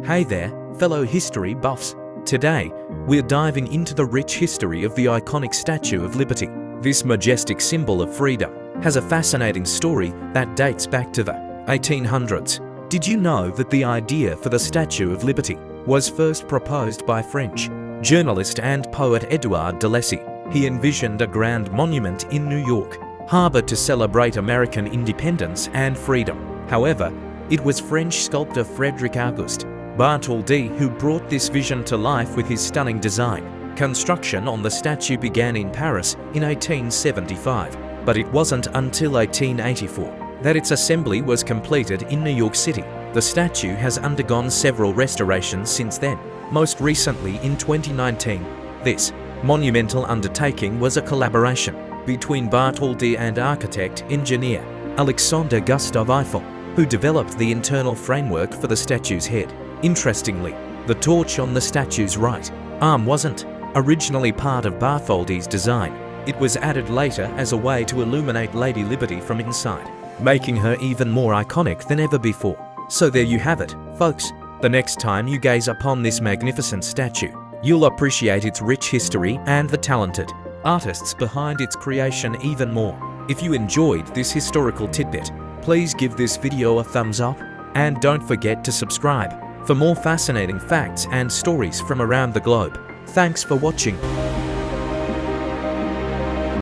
Hey there, fellow history buffs. Today, we're diving into the rich history of the iconic Statue of Liberty. This majestic symbol of freedom has a fascinating story that dates back to the 1800s. Did you know that the idea for the Statue of Liberty was first proposed by French journalist and poet Edouard de Lacy? He envisioned a grand monument in New York Harbor to celebrate American independence and freedom. However, it was French sculptor Frédéric Auguste Bartholdi who brought this vision to life with his stunning design. Construction on the statue began in Paris in 1875, but it wasn't until 1884 that its assembly was completed in New York City. The statue has undergone several restorations since then, most recently in 2019. This monumental undertaking was a collaboration between Bartholdi and architect-engineer Alexander Gustave Eiffel, who developed the internal framework for the statue's head. Interestingly, the torch on the statue's right arm wasn't originally part of Bartholdi's design. It was added later as a way to illuminate Lady Liberty from inside, making her even more iconic than ever before. So there you have it, folks. The next time you gaze upon this magnificent statue, you'll appreciate its rich history and the talented artists behind its creation even more. If you enjoyed this historical tidbit, please give this video a thumbs up and don't forget to subscribe for more fascinating facts and stories from around the globe. Thanks for watching.